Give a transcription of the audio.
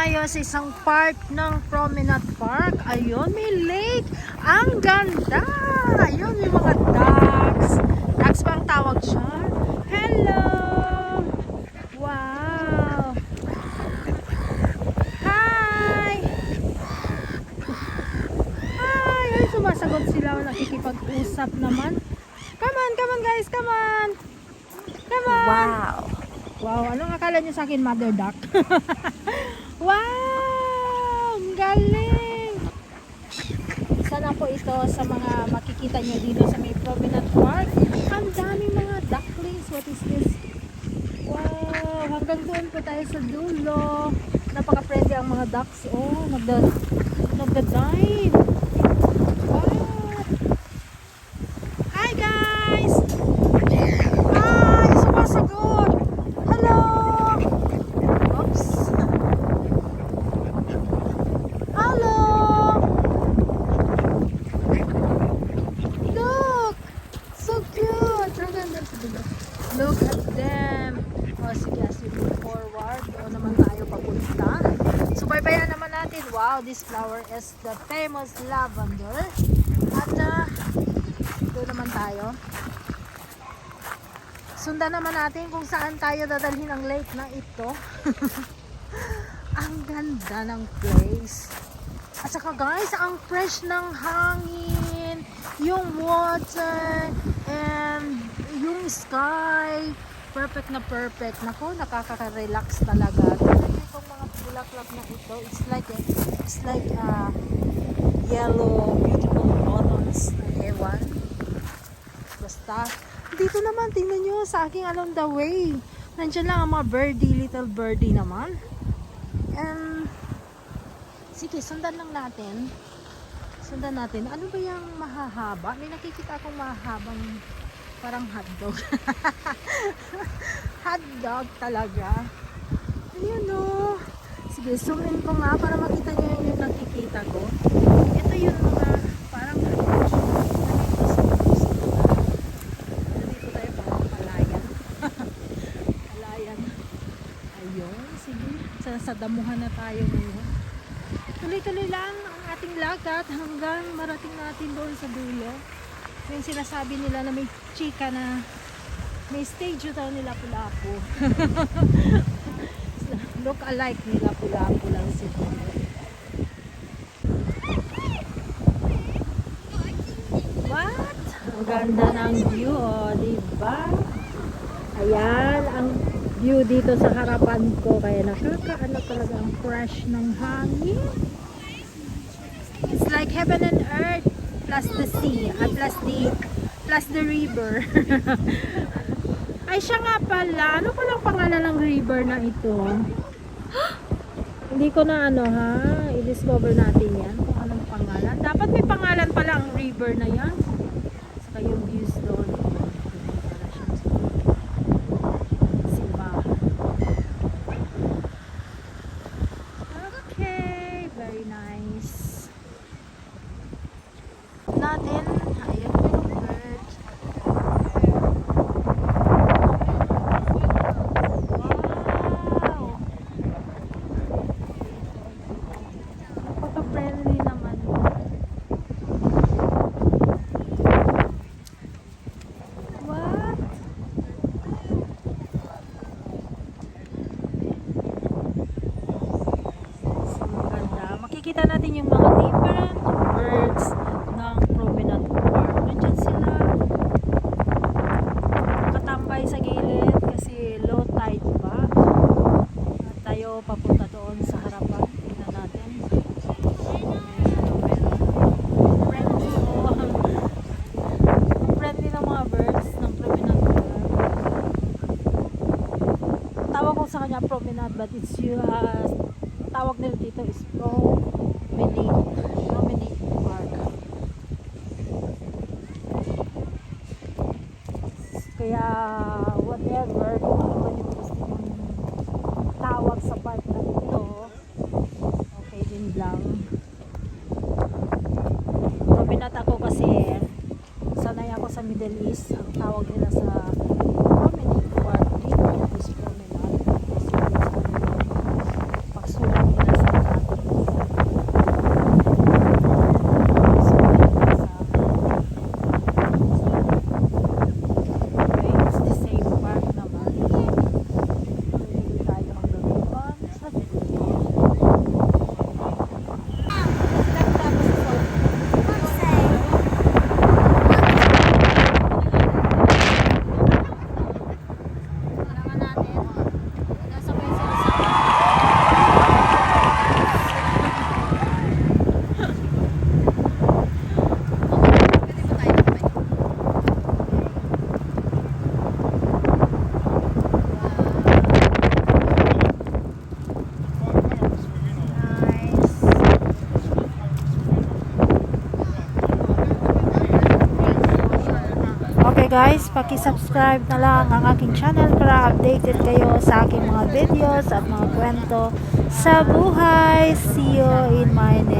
tayo sa isang part ng Promenade Park. Ayun, may lake. Ang ganda. Ayun, may mga ducks. Ducks bang tawag siya? Hello! Wow! Hi! Hi! Ay, sumasagot sila. Nakikipag-usap naman. Come on guys, come on! Come on! Wow! Wow, anong akala niyo sa akin, mother duck? Wow! Ang galing! Isa na po ito sa mga makikita niyo dito sa may Promenade Park. Ang daming mga ducklings. What is this? Wow! Hanggang doon po tayo sa dulo. Napaka-friendly ang mga ducks. Oh, nagda-dive. Wow! Hi guys! Hi! Sumasagot! Hello! Oops! Hello! Look! So cute! Look at them! O sige, as we move forward, doon naman tayo papunta. So, baybayan naman natin. Wow, this flower is the famous lavender. At doon naman tayo. Sundan naman natin kung saan tayo dadalhin ang lake na ito. Ang ganda ng place. At saka guys, ang fresh ng hangin, yung water, and yung sky. Perfect na perfect. Nako, nakaka-relax talaga. Tignan niyo itong mga bulaklak na ito. It's like yellow, beautiful buttons. Ewan. Basta. Dito naman, tingnan nyo sa aking along the way. Nandiyan lang ang mga birdie, little birdie naman. And, sige, sundan lang natin. Sundan natin. Ano ba yung mahahaba? May nakikita akong mahahabang parang hotdog. Hotdog talaga. Ayun o. Sige, zoom in ko nga para makita nyo yung nakikita ko. Ito yung mga parang hotdog. Sa damuhan na tayo ngayon. Tuloy-tuloy lang ang ating lakad hanggang marating natin doon sa dulo. Yung sinasabi nila na may chika na may stage daw nila Lapu-Lapu. Look alike nila Lapu-Lapu lang siguro. What? Ang ganda ng view, oh, diba? Ayan, ang view dito sa harapan ko, kaya nakakaano talaga ang fresh ng hangin. It's like heaven and earth plus the sea at plus the river. Ay siya nga pala, ano palang pangalan ng river na ito? Hindi ko na i-discover natin yan kung anong pangalan. Dapat may pangalan pala ang river na yan. Saka yung views doon. Natin, ayun yung bird. Wow! Napaka-friendly naman. What? So maganda. Makikita natin yung mga different birds ng Promenade Park. Nandiyan sila nakatambay sa gilid kasi low tide pa. At tayo papunta doon sa harapan. Tingnan natin. Friendly ng mga birds ng Promenade Park. Tawag ko sa kanya Promenade, but it's tawag nila dito is Promenade Park. Kaya whatever kung ano ba yung gusto mong tawag sa park na ito, okay din lang. Promenade ako kasi sanay ako sa Middle East. Ang tawag nila sa Promenade Park dito is Promenade. Pagsulat nila sa guys, paki-subscribe na lang ang aking channel para updated kayo sa aking mga videos at mga kwento sa buhay. See you in my next